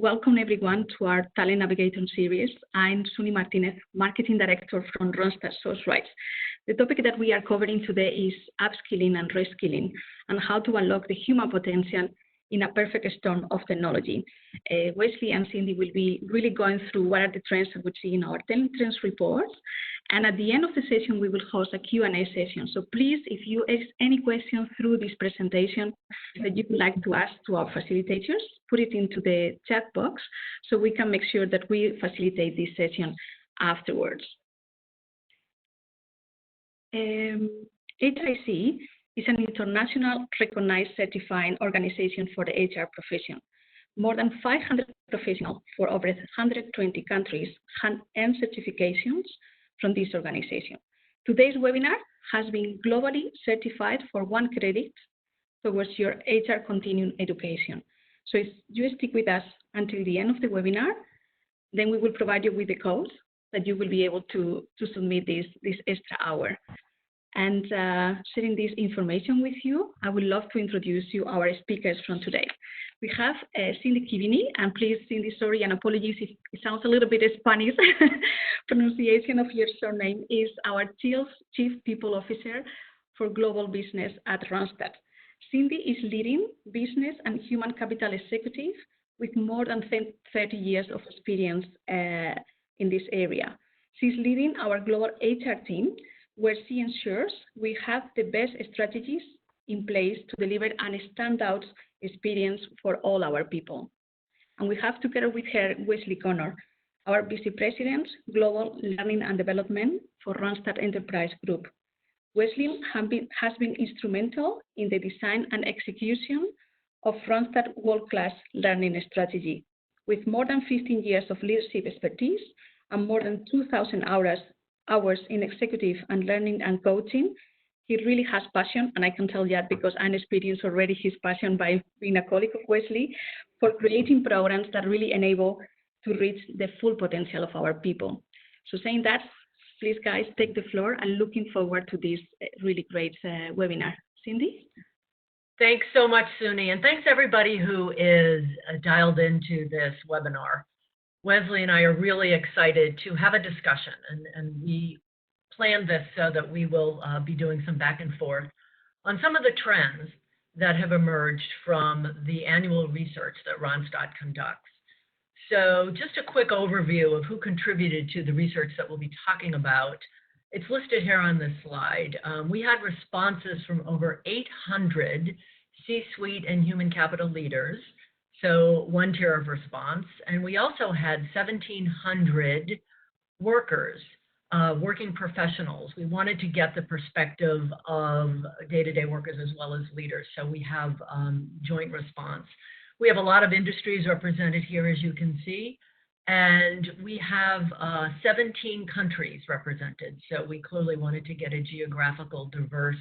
welcome everyone to our Talent Navigator series. I'm Suni Martinez, Marketing Director from Randstad Sourceright. The topic that we are covering today is upskilling and reskilling and how to unlock the human potential in a perfect storm of technology. Wesley and Cindy will be really going through what are the trends that we see in our talent trends reports. And at the end of the session, we will host a Q&A session. So please, if you ask any question through this presentation that you would like to ask to our facilitators, put it into the chat box so we can make sure that we facilitate this session afterwards. HIC is an international recognized certifying organization for the HR profession. More than 500 professionals for over 120 countries have earned certifications from this organization. Today's webinar has been globally certified for 1 credit towards your HR continuum education. So if you stick with us until the end of the webinar, then we will provide you with the code that you will be able to submit this extra hour. And sharing this information with you, I would love to introduce you our speakers from today. We have Cindy Keaveney, and please, Cindy, sorry and apologies if it sounds a little bit Spanish. Pronunciation of your surname is our Chief People Officer for Global Business at Randstad. Cindy is leading business and human capital executive with more than 30 years of experience in this area. She's leading our global HR team, where she ensures we have the best strategies in place to deliver a standout experience for all our people. And we have together with her Wesley, our Vice President, Global Learning and Development for Randstad Enterprise Group. Wesley has been instrumental in the design and execution of Randstad world-class learning strategy. With more than 15 years of leadership expertise and more than 2,000 hours in executive and learning and coaching, he really has passion, and I can tell that because I experienced already his passion by being a colleague of Wesley, for creating programs that really enable to reach the full potential of our people. So saying that, please guys, take the floor. I'm looking forward to this really great webinar. Cindy? Thanks so much, Suni, and thanks everybody who is dialed into this webinar. Wesley and I are really excited to have a discussion, and we planned this so that we will be doing some back and forth on some of the trends that have emerged from the annual research that Randstad conducts. So just a quick overview of who contributed to the research that we'll be talking about. It's listed here on this slide. We had responses from over 800 C-suite and human capital leaders, so 1 tier of response. And we also had 1,700 workers, working professionals. We wanted to get the perspective of day-to-day workers as well as leaders, so we have joint response. We have a lot of industries represented here, as you can see, and we have 17 countries represented, so we clearly wanted to get a geographical diverse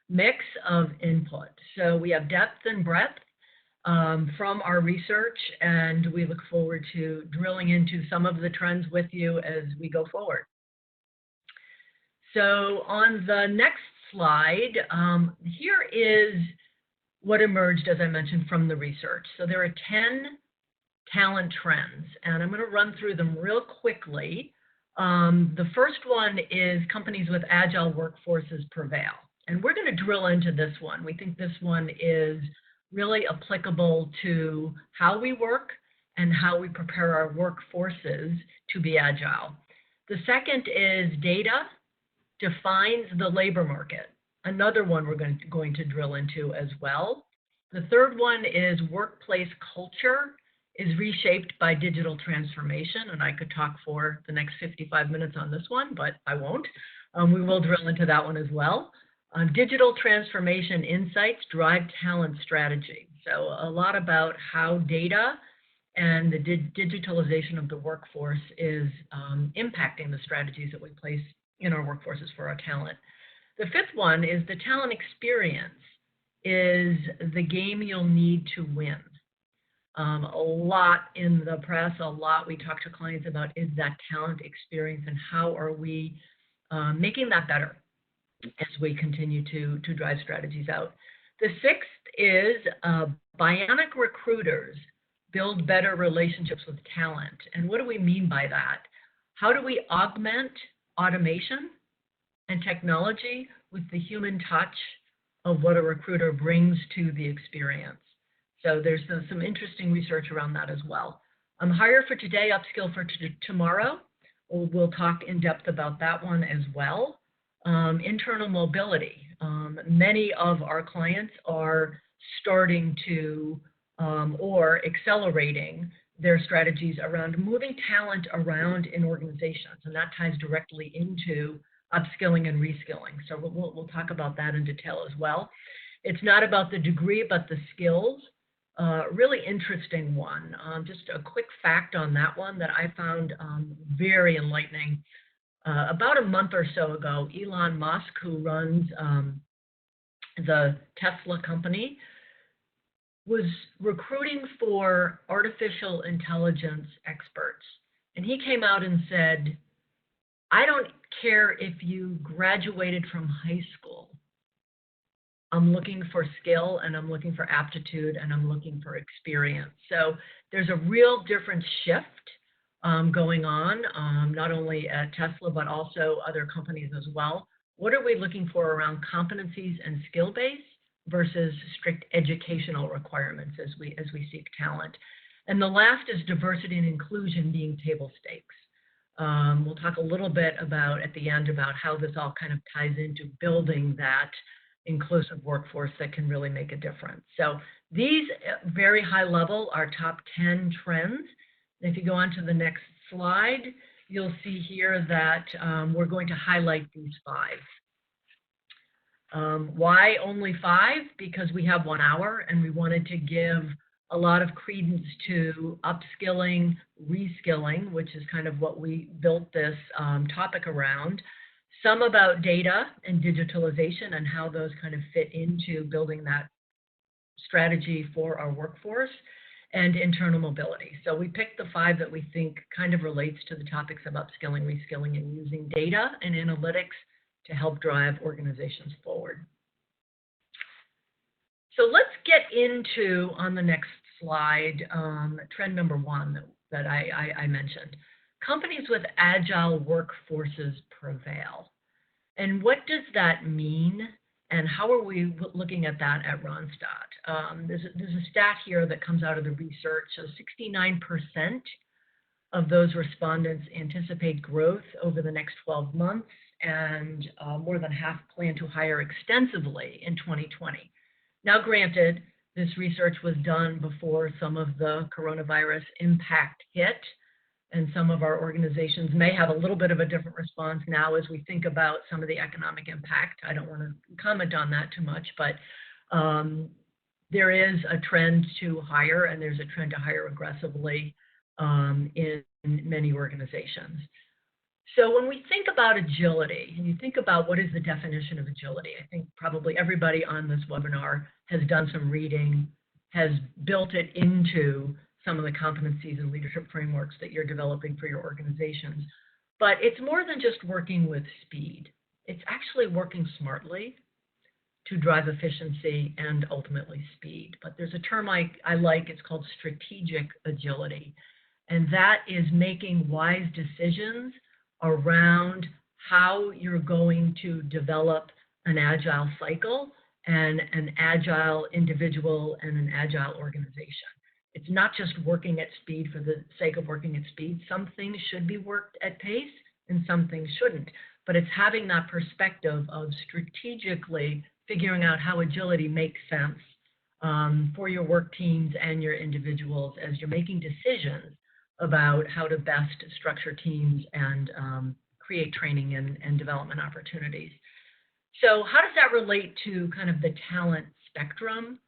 mix of input. So we have depth and breadth from our research, and we look forward to drilling into some of the trends with you as we go forward. So on the next slide, here is what emerged, as I mentioned, from the research. So there are 10 talent trends, and I'm going to run through them real quickly. The first one is companies with agile workforces prevail, and we're going to drill into this one. We think this one is really applicable to how we work and how we prepare our workforces to be agile. The second is data defines the labor market. Another one we're going to drill into as well. The third one is workplace culture is reshaped by digital transformation, and I could talk for the next 55 minutes on this one, but I won't. We will drill into that one as well. Digital transformation insights drive talent strategy. So a lot about how data and the digitalization of the workforce is impacting the strategies that we place in our workforces for our talent. The fifth one is the talent experience is the game you'll need to win. A lot in the press, a lot we talk to clients about is that talent experience and how are we making that better as we continue to drive strategies out. The sixth is bionic recruiters build better relationships with talent. And what do we mean by that? How do we augment automation and technology with the human touch of what a recruiter brings to the experience? So there's some interesting research around that as well. Hire for today, upskill for tomorrow. We'll talk in depth about that one as well. Internal mobility. Many of our clients are starting to or accelerating their strategies around moving talent around in organizations, and that ties directly into upskilling and reskilling. So we'll talk about that in detail as well. It's not about the degree, but the skills. Really interesting one. Just a quick fact on that one that I found very enlightening. About a month or so ago, Elon Musk, who runs the Tesla company, was recruiting for artificial intelligence experts. And he came out and said, I don't care if you graduated from high school. I'm looking for skill, and I'm looking for aptitude, and I'm looking for experience. So there's a real different shift going on, not only at Tesla, but also other companies as well. What are we looking for around competencies and skill base versus strict educational requirements as we seek talent? And the last is diversity and inclusion being table stakes. We'll talk a little bit about at the end about how this all kind of ties into building that inclusive workforce that can really make a difference. So these very high level are top 10 trends. And if you go on to the next slide, you'll see here that we're going to highlight these 5. Why only 5? Because we have 1 hour and we wanted to give a lot of credence to upskilling, reskilling, which is kind of what we built this topic around. Some about data and digitalization and how those kind of fit into building that strategy for our workforce, and internal mobility. So we picked the 5 that we think kind of relates to the topics of upskilling, reskilling, and using data and analytics to help drive organizations forward. So let's get into, on the next slide, trend number 1 that I mentioned. Companies with agile workforces prevail. And what does that mean? And how are we looking at that at Randstad? There's a stat here that comes out of the research. So 69% of those respondents anticipate growth over the next 12 months, and more than half plan to hire extensively in 2020. Now, granted, this research was done before some of the coronavirus impact hit, and some of our organizations may have a little bit of a different response now as we think about some of the economic impact. I don't want to comment on that too much, but there is a trend to hire, and there's a trend to hire aggressively in many organizations. So when we think about agility, and you think about what is the definition of agility, I think probably everybody on this webinar has done some reading, has built it into some of the competencies and leadership frameworks that you're developing for your organizations. But it's more than just working with speed. It's actually working smartly to drive efficiency and ultimately speed. But there's a term I like, it's called strategic agility. And that is making wise decisions around how you're going to develop an agile cycle and an agile individual and an agile organization. It's not just working at speed for the sake of working at speed. Some things should be worked at pace and some things shouldn't. But it's having that perspective of strategically figuring out how agility makes sense for your work teams and your individuals as you're making decisions about how to best structure teams and create training and development opportunities. So how does that relate to kind of the talent spectrum?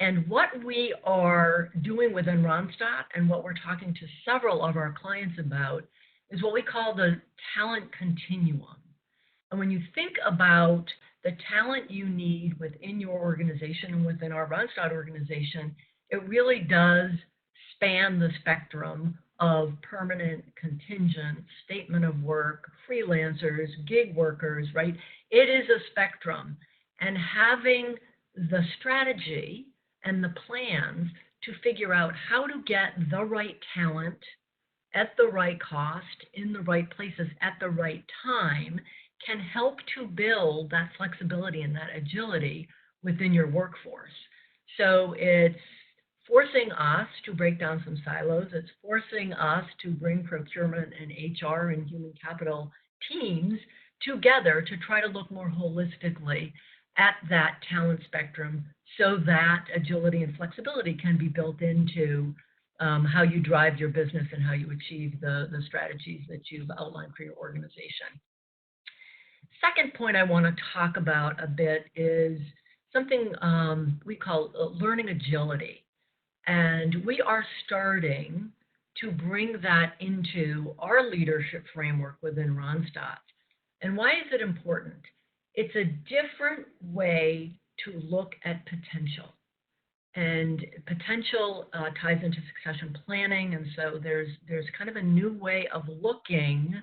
And what we are doing within Randstad and what we're talking to several of our clients about is what we call the talent continuum. And when you think about the talent you need within your organization and within our Randstad organization, it really does span the spectrum of permanent, contingent, statement of work, freelancers, gig workers, right? It is a spectrum. And having the strategy and the plans to figure out how to get the right talent at the right cost, in the right places, at the right time, can help to build that flexibility and that agility within your workforce. So it's forcing us to break down some silos. It's forcing us to bring procurement and HR and human capital teams together to try to look more holistically at that talent spectrum so that agility and flexibility can be built into how you drive your business and how you achieve the strategies that you've outlined for your organization. Second point I want to talk about a bit is something we call learning agility. And we are starting to bring that into our leadership framework within Randstad. And why is it important? It's a different way to look at potential. And potential ties into succession planning, and so there's kind of a new way of looking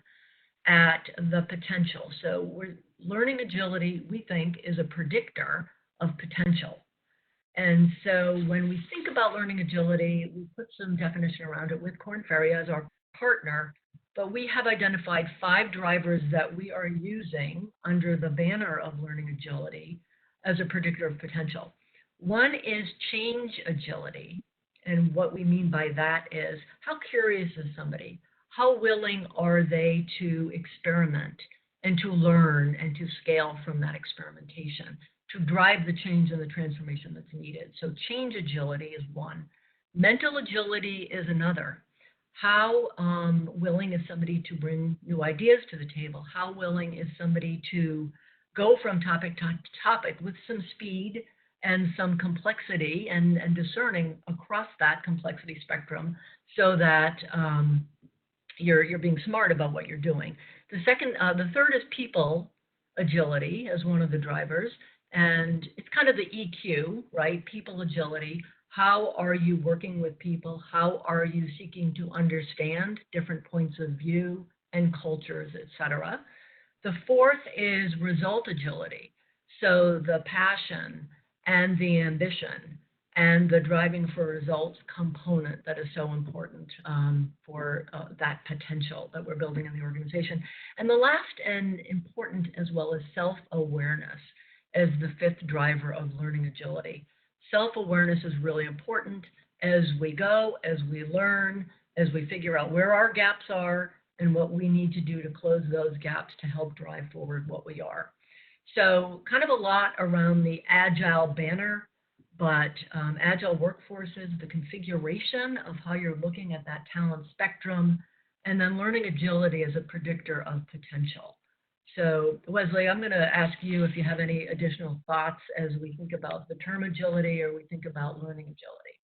at the potential. So learning agility, we think, is a predictor of potential. And so when we think about learning agility, we put some definition around it with Korn Ferry as our partner, but we have identified 5 drivers that we are using under the banner of learning agility as a predictor of potential. One is change agility, and what we mean by that is how curious is somebody? How willing are they to experiment and to learn and to scale from that experimentation to drive the change and the transformation that's needed? So change agility is one. Mental agility is another. How willing is somebody to bring new ideas to the table? How willing is somebody to go from topic to topic with some speed and some complexity and discerning across that complexity spectrum so that you're being smart about what you're doing. The third is people agility as one of the drivers, and it's kind of the EQ, right? People agility. How are you working with people? How are you seeking to understand different points of view and cultures, etc.? The fourth is result agility. So the passion and the ambition and the driving for results component that is so important for that potential that we're building in the organization. And the last and important as well is self-awareness as the 5th driver of learning agility. Self-awareness is really important as we go, as we learn, as we figure out where our gaps are and what we need to do to close those gaps to help drive forward what we are. So kind of a lot around the agile banner, but agile workforces, the configuration of how you're looking at that talent spectrum, and then learning agility as a predictor of potential. So Wesley, I'm going to ask you if you have any additional thoughts as we think about the term agility or we think about learning agility.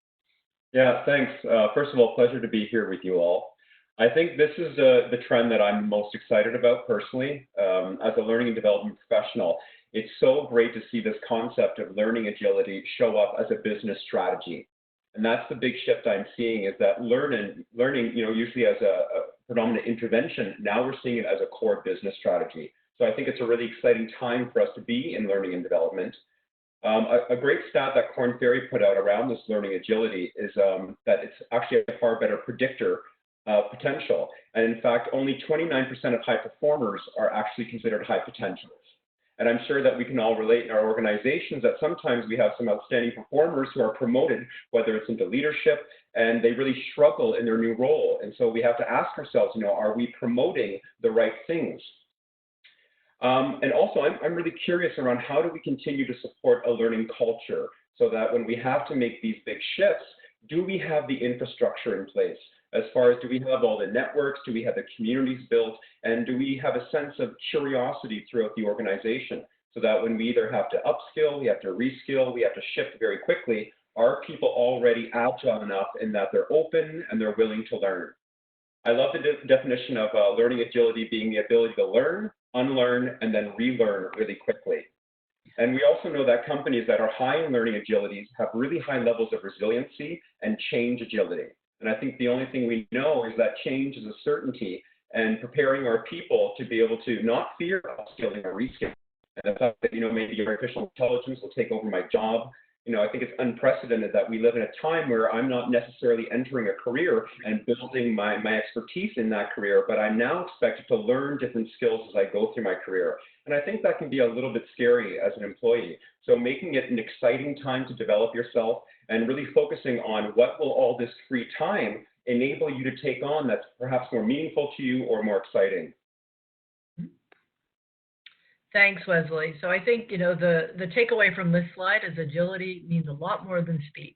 Yeah, thanks. First of all, pleasure to be here with you all. I think this is the trend that I'm most excited about personally as a learning and development professional. It's so great to see this concept of learning agility show up as a business strategy. And that's the big shift I'm seeing is that learning, usually as a predominant intervention, now we're seeing it as a core business strategy. So I think it's a really exciting time for us to be in learning and development. A great stat that Korn Ferry put out around this learning agility is that it's actually a far better predictor of potential. And in fact, only 29% of high performers are actually considered high potentials. And I'm sure that we can all relate in our organizations that sometimes we have some outstanding performers who are promoted, whether it's into leadership, and they really struggle in their new role. And so we have to ask ourselves, are we promoting the right things? And also, I'm really curious around how do we continue to support a learning culture so that when we have to make these big shifts, do we have the infrastructure in place? As far as do we have all the networks, do we have the communities built, and do we have a sense of curiosity throughout the organization so that when we either have to upskill, we have to reskill, we have to shift very quickly, are people already agile enough in that they're open and they're willing to learn? I love the definition of learning agility being the ability to learn, unlearn, and then relearn really quickly. And we also know that companies that are high in learning agilities have really high levels of resiliency and change agility. And I think the only thing we know is that change is a certainty, and preparing our people to be able to not fear upskilling or reskilling. And the fact that, maybe artificial intelligence will take over my job, I think it's unprecedented that we live in a time where I'm not necessarily entering a career and building my expertise in that career, but I'm now expected to learn different skills as I go through my career. And I think that can be a little bit scary as an employee. So making it an exciting time to develop yourself and really focusing on what will all this free time enable you to take on that's perhaps more meaningful to you or more exciting. Thanks, Wesley. So I think, the takeaway from this slide is agility means a lot more than speed.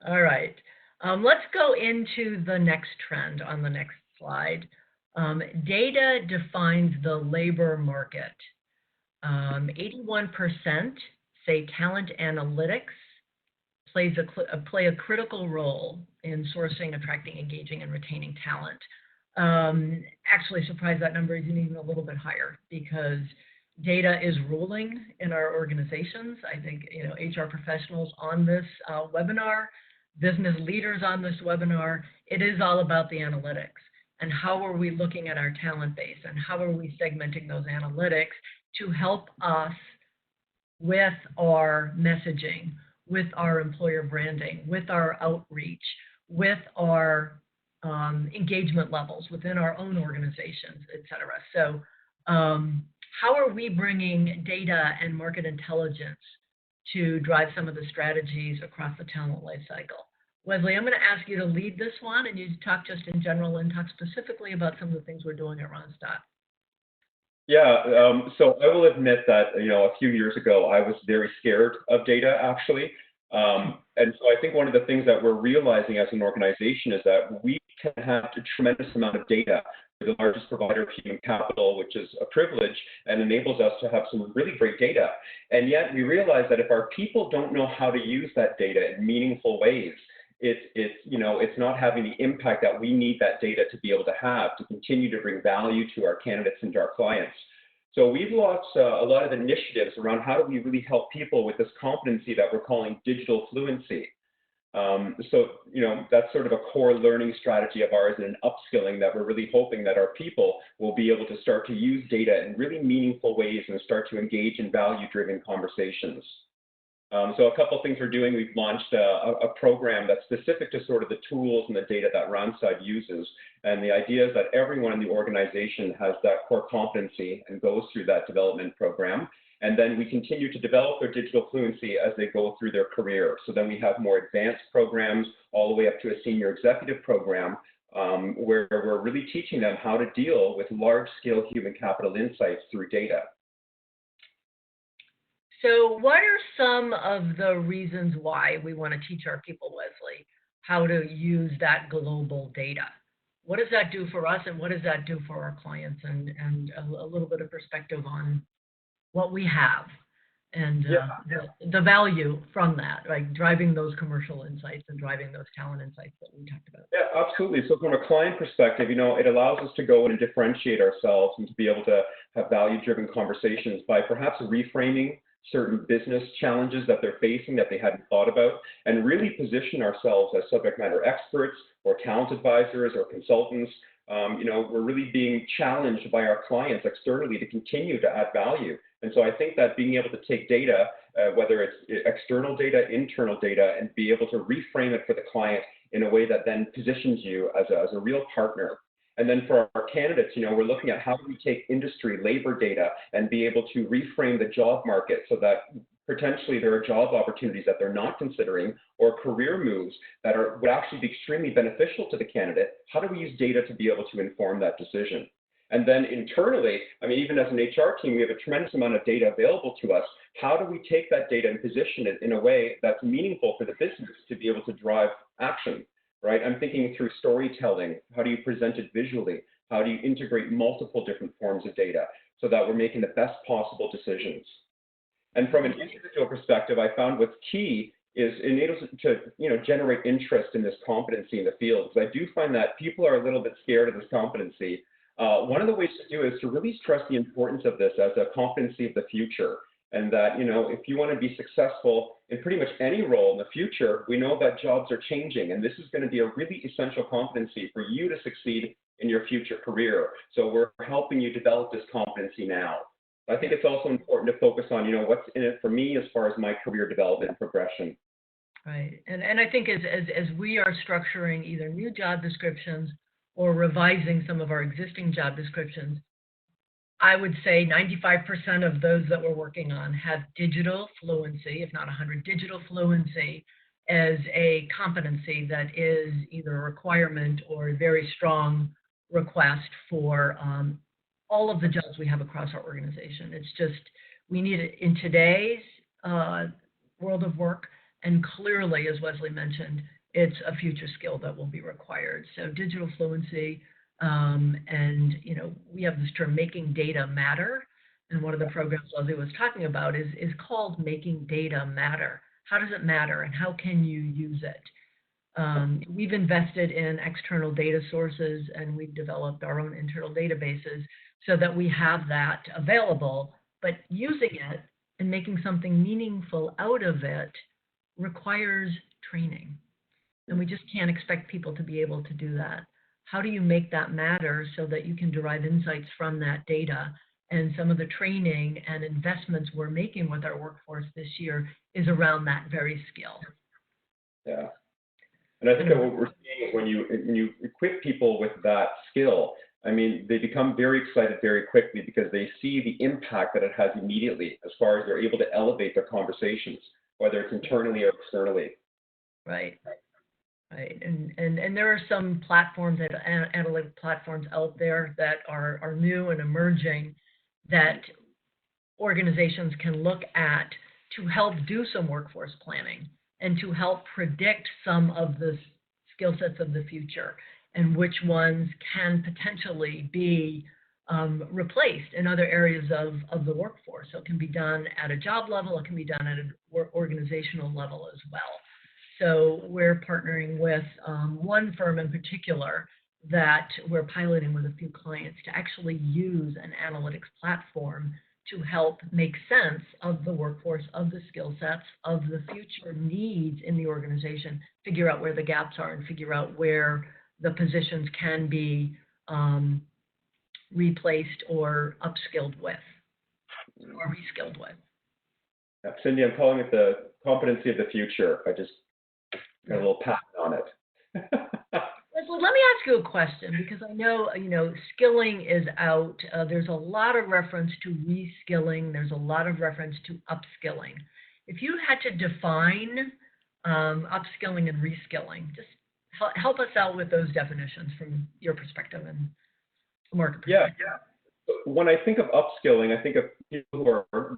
All right. Let's go into the next trend on the next slide. Data defines the labor market. 81% say talent analytics play a critical role in sourcing, attracting, engaging, and retaining talent. Actually surprised that number isn't even a little bit higher, because data is ruling in our organizations. I think, HR professionals on this webinar, business leaders on this webinar, it is all about the analytics and how are we looking at our talent base and how are we segmenting those analytics to help us with our messaging, with our employer branding, with our outreach, with our engagement levels within our own organizations, et cetera. So how are we bringing data and market intelligence to drive some of the strategies across the talent life cycle? Wesley, I'm going to ask you to lead this one, and you talk just in general and talk specifically about some of the things we're doing at Randstad. Yeah, so I will admit that, a few years ago, I was very scared of data, actually. And so I think one of the things that we're realizing as an organization is that we can have a tremendous amount of data. We're the largest provider of human capital, which is a privilege and enables us to have some really great data. And yet we realize that if our people don't know how to use that data in meaningful ways, it's not having the impact that we need that data to be able to have to continue to bring value to our candidates and to our clients. So we've launched a lot of initiatives around how do we really help people with this competency that we're calling digital fluency. That's sort of a core learning strategy of ours and an upskilling that we're really hoping that our people will be able to start to use data in really meaningful ways and start to engage in value-driven conversations. So a couple of things we're doing, we've launched a program that's specific to sort of the tools and the data that Randstad uses. And the idea is that everyone in the organization has that core competency and goes through that development program. And then we continue to develop their digital fluency as they go through their career. So then we have more advanced programs all the way up to a senior executive program where we're really teaching them how to deal with large-scale human capital insights through data. So what are some of the reasons why we want to teach our people, Wesley, how to use that global data? What does that do for us, and what does that do for our clients, and a little bit of perspective on what we have and the value from that, like driving those commercial insights and driving those talent insights that we talked about? Yeah, absolutely. So from a client perspective, it allows us to go in and differentiate ourselves and to be able to have value-driven conversations by perhaps reframing certain business challenges that they're facing that they hadn't thought about, and really position ourselves as subject matter experts or talent advisors or consultants. We're really being challenged by our clients externally to continue to add value. And so I think that being able to take data, whether it's external data, internal data, and be able to reframe it for the client in a way that then positions you as a real partner. And then for our candidates, we're looking at how do we take industry labor data and be able to reframe the job market so that potentially there are job opportunities that they're not considering or career moves that would actually be extremely beneficial to the candidate. How do we use data to be able to inform that decision? And then internally, even as an HR team, we have a tremendous amount of data available to us. How do we take that data and position it in a way that's meaningful for the business to be able to drive action? Right? I'm thinking through storytelling. How do you present it visually? How do you integrate multiple different forms of data so that we're making the best possible decisions? And from an individual perspective, I found what's key is enables to generate interest in this competency in the field. Because I do find that people are a little bit scared of this competency. One of the ways to do it is to really stress the importance of this as a competency of the future. And that, if you want to be successful in pretty much any role in the future, we know that jobs are changing, and this is going to be a really essential competency for you to succeed in your future career. So we're helping you develop this competency now. I think it's also important to focus on, what's in it for me as far as my career development and progression. Right. And I think as we are structuring either new job descriptions or revising some of our existing job descriptions, I would say 95% of those that we're working on have digital fluency, if not 100, digital fluency as a competency that is either a requirement or a very strong request for all of the jobs we have across our organization. It's just, we need it in today's world of work, and clearly, as Wesley mentioned, it's a future skill that will be required. So digital fluency, and we have this term, making data matter. And one of the programs Wesley was talking about is called Making Data Matter. How does it matter, and how can you use it? We've invested in external data sources, and we've developed our own internal databases so that we have that available, but using it and making something meaningful out of it requires training. And we just can't expect people to be able to do that. How do you make that matter so that you can derive insights from that data? And some of the training and investments we're making with our workforce this year is around that very skill. Yeah. And I think that what we're seeing when you equip people with that skill, I mean, they become very excited very quickly because they see the impact that it has immediately as far as they're able to elevate their conversations, whether it's internally or externally. Right. Right. And there are some platforms, analytic platforms out there that are new and emerging that organizations can look at to help do some workforce planning and to help predict some of the skill sets of the future and which ones can potentially be replaced in other areas of the workforce. So it can be done at a job level, it can be done at an organizational level as well. So we're partnering with one firm in particular that we're piloting with a few clients to actually use an analytics platform to help make sense of the workforce, of the skill sets, of the future needs in the organization, figure out where the gaps are and figure out where the positions can be replaced or upskilled with or reskilled with. Yeah, Cindy, I'm calling it the competency of the future. I just got a little patent on it. Well, let me ask you a question, because I know, skilling is out. There's a lot of reference to reskilling. There's a lot of reference to upskilling. If you had to define upskilling and reskilling, just help us out with those definitions from your perspective and market perspective. Yeah. When I think of upskilling, I think of people who are,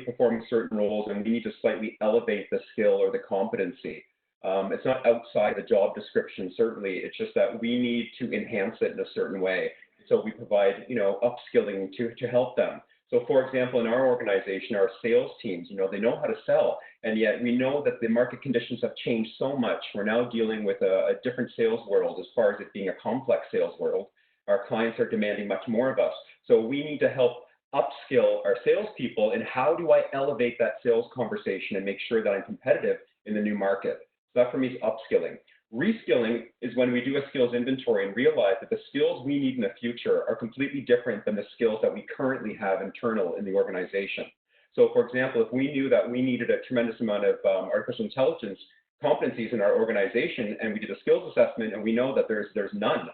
performing certain roles, and we need to slightly elevate the skill or the competency. It's not outside the job description, certainly. It's just that we need to enhance it in a certain way. So we provide, upskilling to help them. So for example, in our organization, our sales teams, they know how to sell, and yet we know that the market conditions have changed so much. We're now dealing with a different sales world as far as it being a complex sales world. Our clients are demanding much more of us. So we need to help upskill our salespeople in how do I elevate that sales conversation and make sure that I'm competitive in the new market. So that for me is upskilling. Reskilling is when we do a skills inventory and realize that the skills we need in the future are completely different than the skills that we currently have internal in the organization. So for example, if we knew that we needed a tremendous amount of artificial intelligence competencies in our organization, and we did a skills assessment and we know that there's none,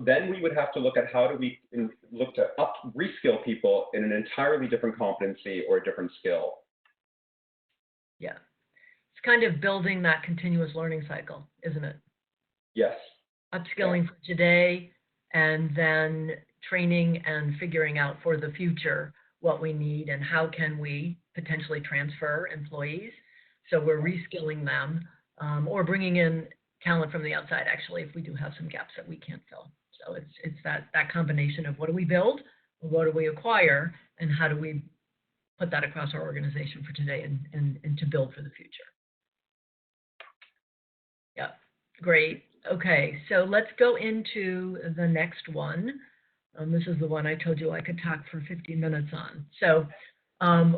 then we would have to look at how do we look to reskill people in an entirely different competency or a different skill. Yeah. It's kind of building that continuous learning cycle, isn't it? Yes. Upskilling for today, and then training and figuring out for the future what we need and how can we potentially transfer employees. So we're reskilling them or bringing in talent from the outside, actually, if we do have some gaps that we can't fill. So it's that combination of what do we build, what do we acquire, and how do we put that across our organization for today and to build for the future. Yeah, great. Okay, so let's go into the next one. This is the one I told you I could talk for 50 minutes on. So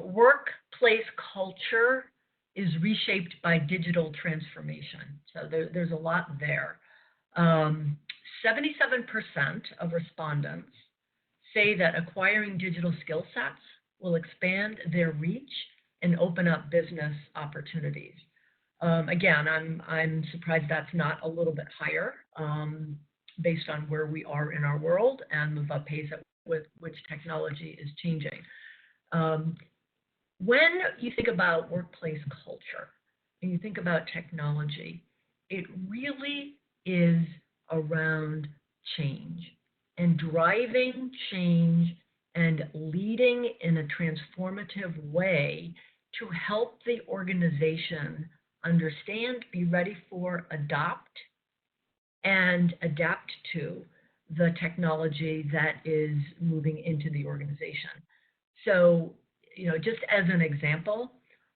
workplace culture is reshaped by digital transformation. So there's a lot there. 77% of respondents say that acquiring digital skill sets will expand their reach and open up business opportunities. Again, I'm surprised that's not a little bit higher based on where we are in our world and the pace with which technology is changing. When you think about workplace culture and you think about technology, it really is around change and driving change and leading in a transformative way to help the organization understand, be ready for, adopt, and adapt to the technology that is moving into the organization. So, just as an example,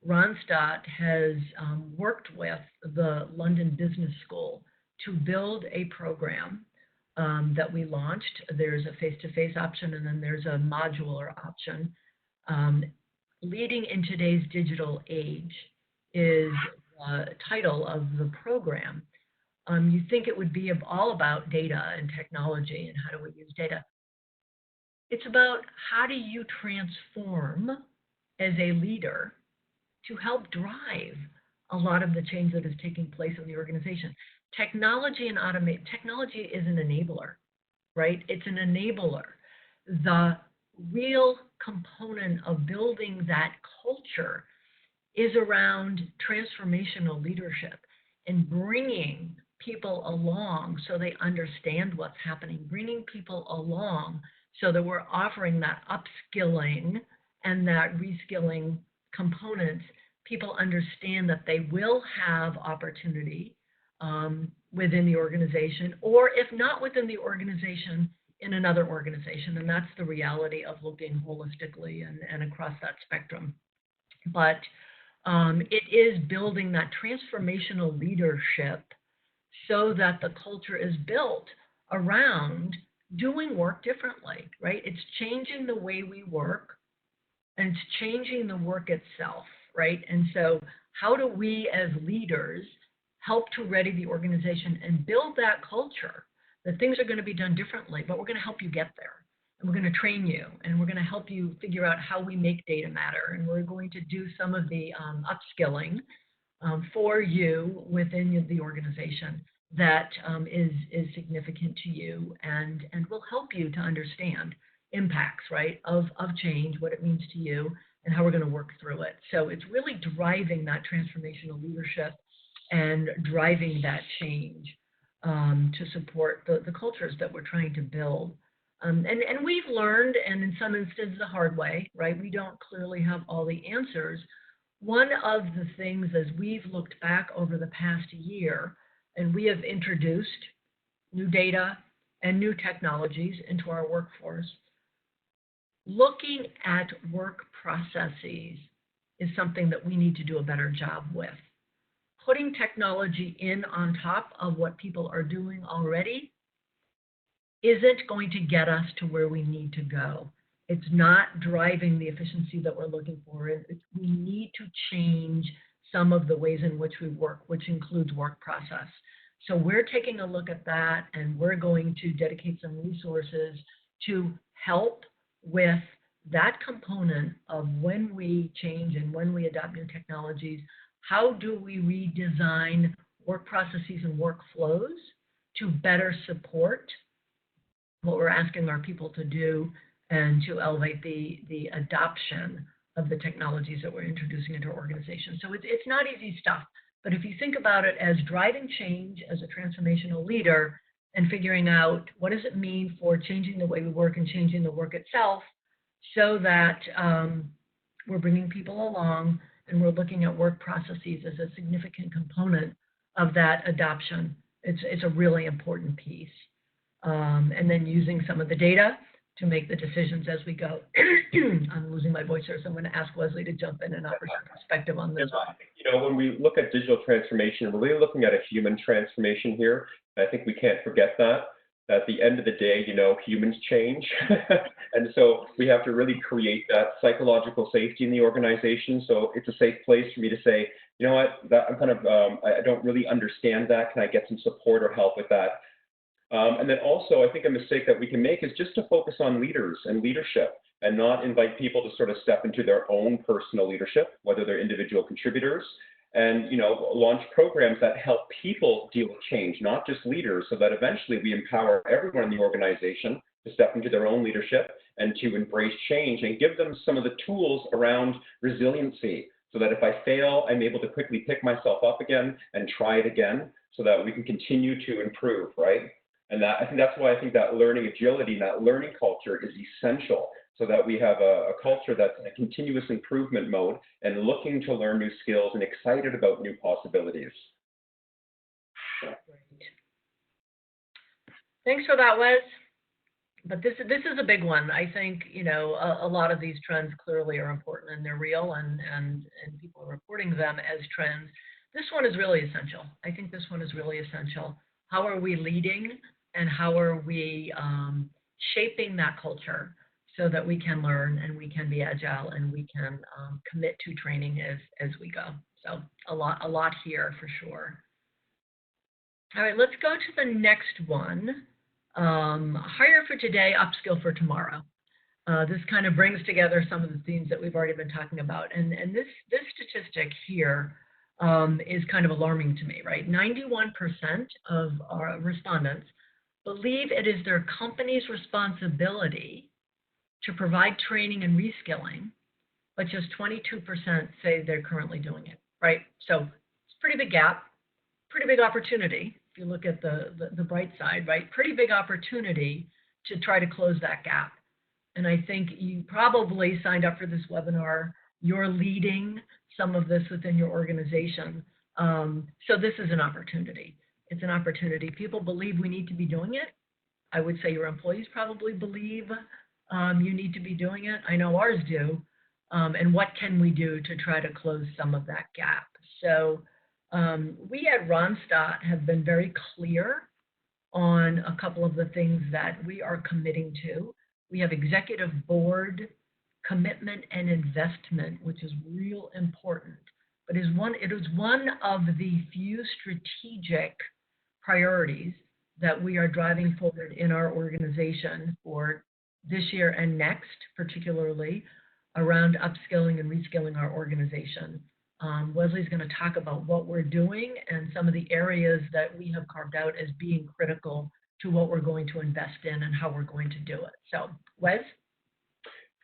Randstad has worked with the London Business School to build a program that we launched. There's a face-to-face option, and then there's a modular option. Leading in today's digital age is the title of the program. You think it would be all about data and technology and how do we use data. It's about how do you transform as a leader to help drive a lot of the change that is taking place in the organization. Technology is an enabler, right? It's an enabler. The real component of building that culture is around transformational leadership and bringing people along so they understand what's happening, bringing people along so that we're offering that upskilling and that reskilling components. People understand that they will have opportunity within the organization, or if not within the organization, in another organization. And that's the reality of looking holistically and across that spectrum. But it is building that transformational leadership so that the culture is built around doing work differently, right? It's changing the way we work, and it's changing the work itself, right? And so how do we as leaders help to ready the organization and build that culture that things are going to be done differently, but we're going to help you get there. And we're going to train you, and we're going to help you figure out how we make data matter. And we're going to do some of the upskilling for you within the organization that is significant to you and will help you to understand impacts, right, of change, what it means to you, and how we're going to work through it. So it's really driving that transformational leadership and driving that change to support the cultures that we're trying to build. And we've learned, and in some instances the hard way, right? We don't clearly have all the answers. One of the things as we've looked back over the past year, and we have introduced new data and new technologies into our workforce, looking at work processes is something that we need to do a better job with. Putting technology in on top of what people are doing already isn't going to get us to where we need to go. It's not driving the efficiency that we're looking for. We need to change some of the ways in which we work, which includes work process. So we're taking a look at that, and we're going to dedicate some resources to help with that component of when we change and when we adopt new technologies. How do we redesign work processes and workflows to better support what we're asking our people to do and to elevate the adoption of the technologies that we're introducing into our organization? So it's not easy stuff, but if you think about it as driving change as a transformational leader and figuring out what does it mean for changing the way we work and changing the work itself so that we're bringing people along and we're looking at work processes as a significant component of that adoption, it's a really important piece. And then using some of the data to make the decisions as we go. I'm losing my voice here, so I'm going to ask Wesley to jump in and offer some perspective on this. When we look at digital transformation, we're really looking at a human transformation here. I think we can't forget that. At the end of the day, humans change. And so we have to really create that psychological safety in the organization. So it's a safe place for me to say, you know what, I'm I don't really understand that. Can I get some support or help with that? And then also, I think a mistake that we can make is just to focus on leaders and leadership and not invite people to sort of step into their own personal leadership, whether they're individual contributors, and launch programs that help people deal with change, not just leaders, so that eventually we empower everyone in the organization to step into their own leadership and to embrace change and give them some of the tools around resiliency, so that if I fail, I'm able to quickly pick myself up again and try it again, so that we can continue to improve, right? And I think that's why I think that learning agility and that learning culture is essential, so that we have a culture that's in a continuous improvement mode and looking to learn new skills and excited about new possibilities. Great. Thanks for that, Wes. But this is a big one. I think, a lot of these trends clearly are important and they're real, and people are reporting them as trends. This one is really essential. I think this one is really essential. How are we leading, and how are we shaping that culture so that we can learn and we can be agile and we can commit to training as we go? So a lot here for sure. All right, let's go to the next one. Hire for today, upskill for tomorrow. This kind of brings together some of the themes that we've already been talking about. And this statistic here is kind of alarming to me, right? 91% of our respondents believe it is their company's responsibility to provide training and reskilling, but just 22% say they're currently doing it, right? So it's a pretty big gap, pretty big opportunity. If you look at the bright side, right? Pretty big opportunity to try to close that gap. And I think you probably signed up for this webinar. You're leading some of this within your organization. So this is an opportunity. It's an opportunity. People believe we need to be doing it. I would say your employees probably believe you need to be doing it. I know ours do. And what can we do to try to close some of that gap? So we at Randstad have been very clear on a couple of the things that we are committing to. We have executive board commitment and investment, which is real important, but it is one of the few strategic priorities that we are driving forward in our organization for this year and next, particularly around upskilling and reskilling our organization. Wesley's going to talk about what we're doing and some of the areas that we have carved out as being critical to what we're going to invest in and how we're going to do it. So, Wes?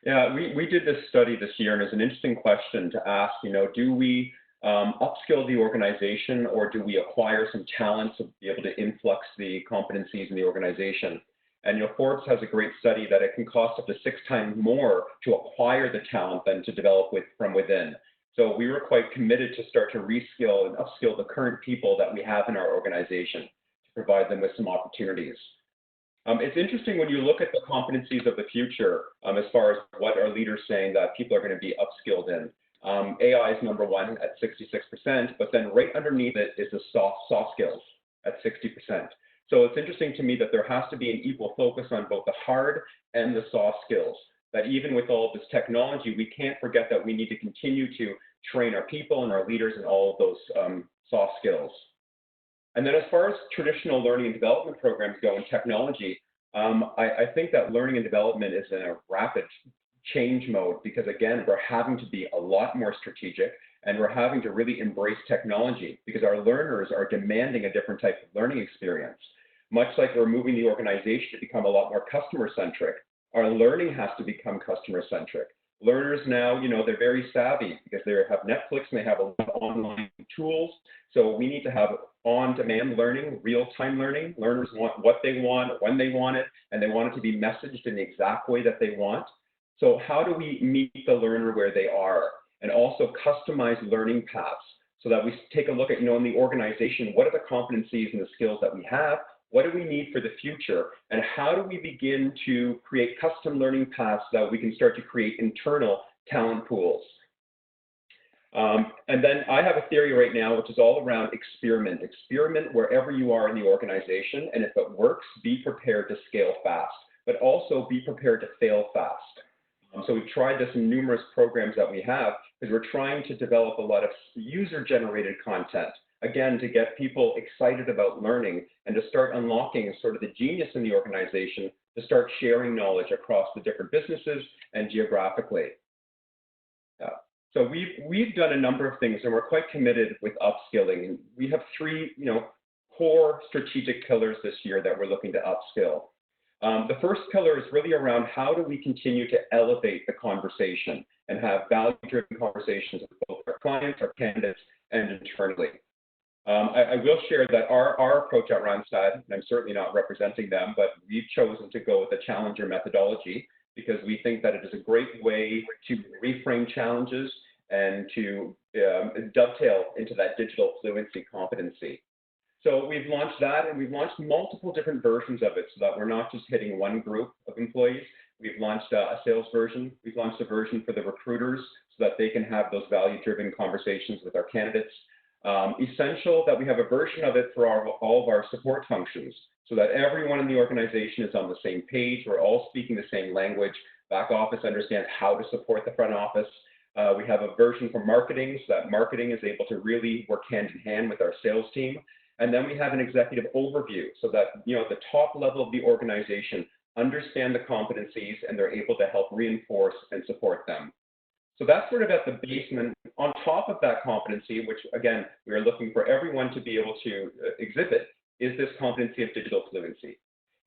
Yeah, we did this study this year, and it's an interesting question to ask, do we upskill the organization, or do we acquire some talent to be able to influx the competencies in the organization? And Forbes has a great study that it can cost up to 6 times more to acquire the talent than to develop from within. So we were quite committed to start to reskill and upskill the current people that we have in our organization to provide them with some opportunities. It's interesting when you look at the competencies of the future, as far as what our leaders saying that people are going to be upskilled in. AI is number one at 66%, but then right underneath it is the soft skills at 60%. So it's interesting to me that there has to be an equal focus on both the hard and the soft skills, that even with all of this technology, we can't forget that we need to continue to train our people and our leaders in all of those soft skills. And then as far as traditional learning and development programs go in technology, I think that learning and development is in a rapid change mode because, again, we're having to be a lot more strategic and we're having to really embrace technology because our learners are demanding a different type of learning experience. Much like we're moving the organization to become a lot more customer-centric, our learning has to become customer-centric. Learners now, they're very savvy because they have Netflix and they have a lot of online tools. So we need to have on-demand learning, real-time learning. Learners want what they want, when they want it, and they want it to be messaged in the exact way that they want. So how do we meet the learner where they are and also customize learning paths so that we take a look at, in the organization, what are the competencies and the skills that we have? What do we need for the future? And how do we begin to create custom learning paths so that we can start to create internal talent pools? And then I have a theory right now, which is all around experiment. Experiment wherever you are in the organization. And if it works, be prepared to scale fast, but also be prepared to fail fast. So we've tried this in numerous programs that we have because we're trying to develop a lot of user-generated content again, to get people excited about learning and to start unlocking sort of the genius in the organization to start sharing knowledge across the different businesses and geographically. So we've done a number of things, and we're quite committed with upskilling. We have three, core strategic pillars this year that we're looking to upskill. The first pillar is really around how do we continue to elevate the conversation and have value-driven conversations with both our clients, our candidates, and internally. I will share that our approach at Randstad, and I'm certainly not representing them, but we've chosen to go with the challenger methodology because we think that it is a great way to reframe challenges and to dovetail into that digital fluency competency. So we've launched that, and we've launched multiple different versions of it so that we're not just hitting one group of employees. We've launched a sales version. We've launched a version for the recruiters so that they can have those value-driven conversations with our candidates. Essential that we have a version of it for all of our support functions so that everyone in the organization is on the same page. We're all speaking the same language. Back office understands how to support the front office. We have a version for marketing so that marketing is able to really work hand in hand with our sales team. And then we have an executive overview so that, the top level of the organization understand the competencies and they're able to help reinforce and support them. So that's sort of at the base. And then on top of that competency, which again, we are looking for everyone to be able to exhibit, is this competency of digital fluency.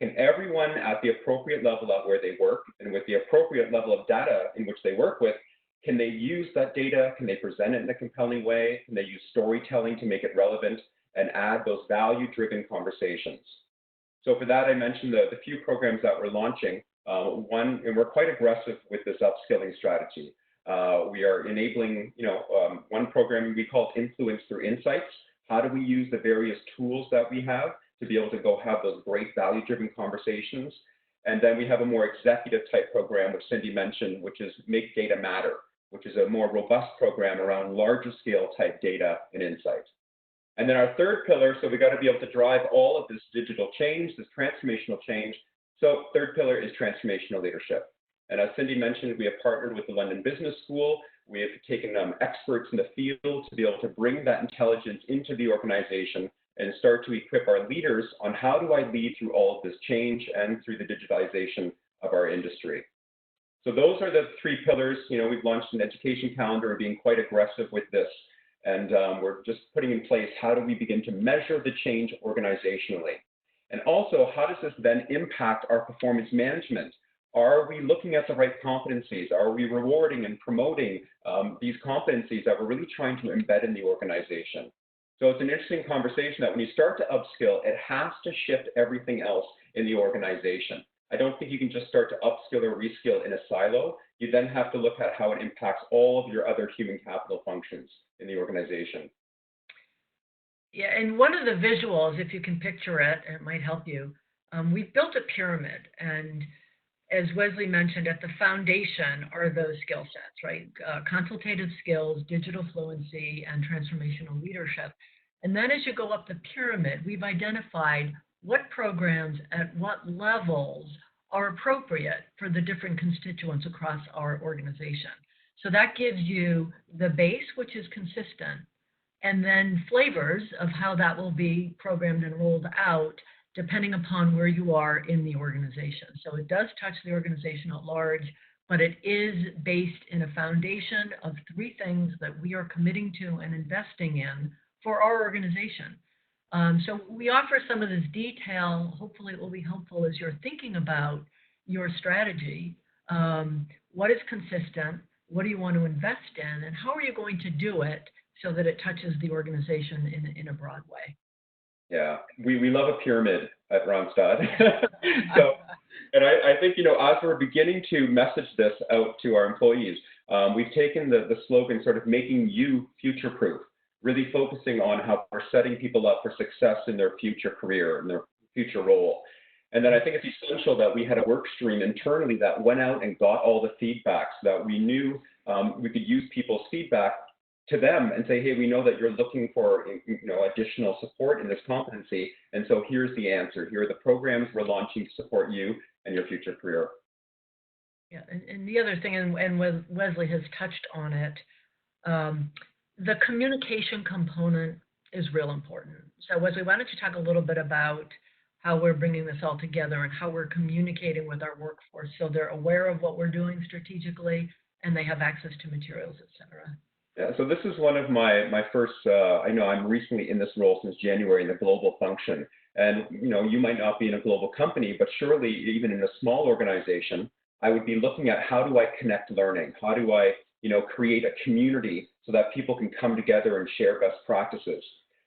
Can everyone at the appropriate level of where they work and with the appropriate level of data in which they work with, can they use that data? Can they present it in a compelling way? Can they use storytelling to make it relevant and add those value-driven conversations? So for that, I mentioned the few programs that we're launching. One, and we're quite aggressive with this upskilling strategy. We are enabling, one program we call Influence Through Insights. How do we use the various tools that we have to be able to go have those great value-driven conversations? And then we have a more executive type program, which Cindy mentioned, which is Make Data Matter, which is a more robust program around larger scale type data and insight. And then our third pillar, so we got to be able to drive all of this digital change, this transformational change. So third pillar is transformational leadership. And as Cindy mentioned, we have partnered with the London Business School. We have taken experts in the field to be able to bring that intelligence into the organization and start to equip our leaders on how do I lead through all of this change and through the digitalization of our industry. So those are the three pillars. We've launched an education calendar and being quite aggressive with this. And we're just putting in place how do we begin to measure the change organizationally? And also, how does this then impact our performance management? Are we looking at the right competencies? Are we rewarding and promoting these competencies that we're really trying to embed in the organization? So it's an interesting conversation that when you start to upskill, it has to shift everything else in the organization. I don't think you can just start to upskill or reskill in a silo. You then have to look at how it impacts all of your other human capital functions in the organization. Yeah, and one of the visuals, if you can picture it, it might help you. We've built a pyramid, and as Wesley mentioned, at the foundation are those skill sets, right? Consultative skills, digital fluency, and transformational leadership. And then as you go up the pyramid, we've identified what programs at what levels are appropriate for the different constituents across our organization. So that gives you the base, which is consistent, and then flavors of how that will be programmed and rolled out depending upon where you are in the organization. So it does touch the organization at large, but it is based in a foundation of three things that we are committing to and investing in for our organization. So we offer some of this detail. Hopefully it will be helpful as you're thinking about your strategy. What is consistent? What do you want to invest in? And how are you going to do it so that it touches the organization in a broad way? Yeah, we love a pyramid at Randstad. And I think, as we're beginning to message this out to our employees, we've taken the slogan sort of making you future-proof, really focusing on how we're setting people up for success in their future career and their future role. And then I think it's essential that we had a work stream internally that went out and got all the feedback so that we knew we could use people's feedback to them and say, hey, we know that you're looking for additional support in this competency, and so here's the answer. Here are the programs we're launching to support you and your future career. Yeah, and the other thing, and Wesley has touched on it, the communication component is real important. So Wesley, why don't you talk a little bit about how we're bringing this all together and how we're communicating with our workforce so they're aware of what we're doing strategically and they have access to materials, et cetera. Yeah, so this is one of my first, I know I'm recently in this role since January in the global function. And you might not be in a global company, but surely even in a small organization, I would be looking at how do I connect learning? How do I create a community so that people can come together and share best practices?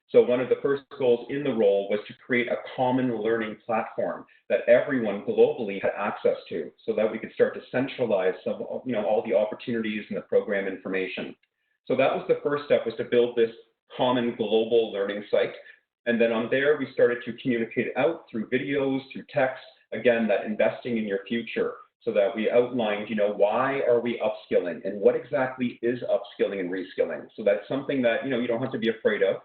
So one of the first goals in the role was to create a common learning platform that everyone globally had access to so that we could start to centralize some, all the opportunities and the program information. So that was the first step, was to build this common global learning site. And then on there, we started to communicate out through videos, through text, again, that investing in your future, so that we outlined, why are we upskilling and what exactly is upskilling and reskilling? So that's something that, you don't have to be afraid of.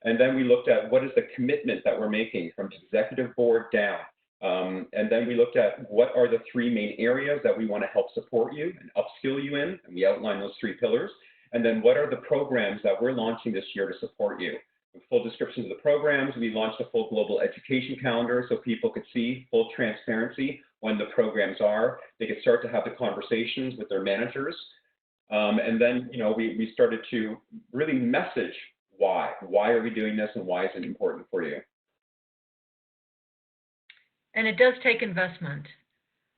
And then we looked at what is the commitment that we're making from the executive board down. And then we looked at what are the 3 main areas that we want to help support you and upskill you in, and we outlined those 3 pillars. And then what are the programs that we're launching this year to support you? With full descriptions of the programs, we launched a full global education calendar so people could see full transparency when the programs are. They could start to have the conversations with their managers. And then, we started to really message why. Why are we doing this and why is it important for you? And it does take investment.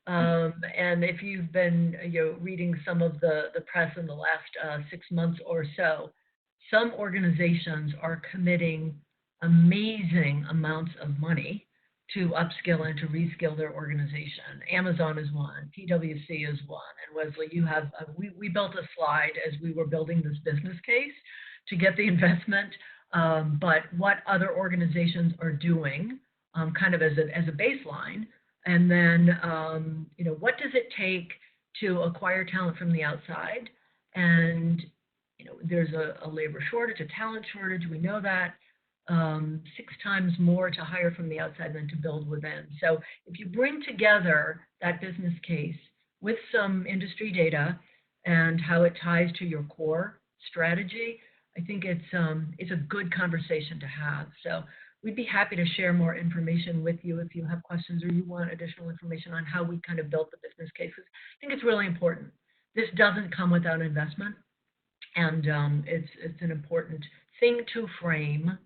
And if you've been reading some of the press in the last 6 months or so, some organizations are committing amazing amounts of money to upskill and to reskill their organization. Amazon is one, PwC is one, and Wesley, you have, we built a slide as we were building this business case to get the investment, but what other organizations are doing kind of as a baseline, and then, what does it take to acquire talent from the outside? And, there's a labor shortage, a talent shortage, we know that. 6 times more to hire from the outside than to build within. So if you bring together that business case with some industry data and how it ties to your core strategy, I think it's a good conversation to have. So we'd be happy to share more information with you if you have questions or you want additional information on how we kind of built the business cases. I think it's really important. This doesn't come without investment, and it's an important thing to frame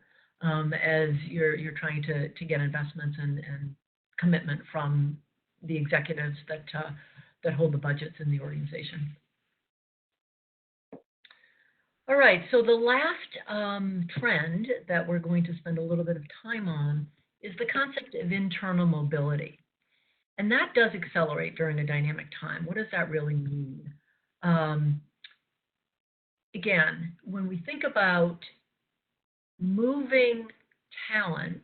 as you're trying to get investments and commitment from the executives that hold the budgets in the organization. All right, so the last trend that we're going to spend a little bit of time on is the concept of internal mobility. And that does accelerate during a dynamic time. What does that really mean? Again, when we think about moving talent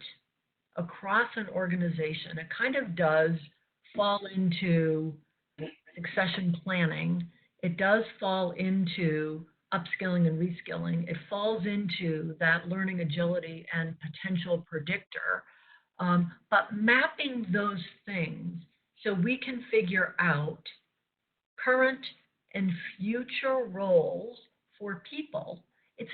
across an organization, it kind of does fall into succession planning. It does fall into upskilling and reskilling. It falls into that learning agility and potential predictor, but mapping those things so we can figure out current and future roles for people. It's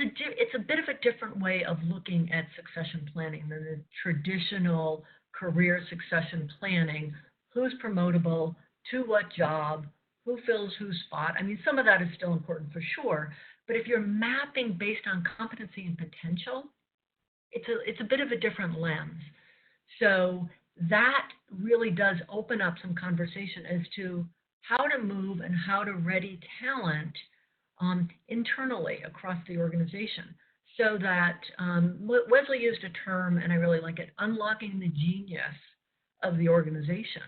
a bit of a different way of looking at succession planning than the traditional career succession planning. Who's promotable, to what job, who fills whose spot. I mean, some of that is still important for sure, but if you're mapping based on competency and potential, it's a bit of a different lens. So that really does open up some conversation as to how to move and how to ready talent internally across the organization, so that Wesley used a term, and I really like it, unlocking the genius of the organization,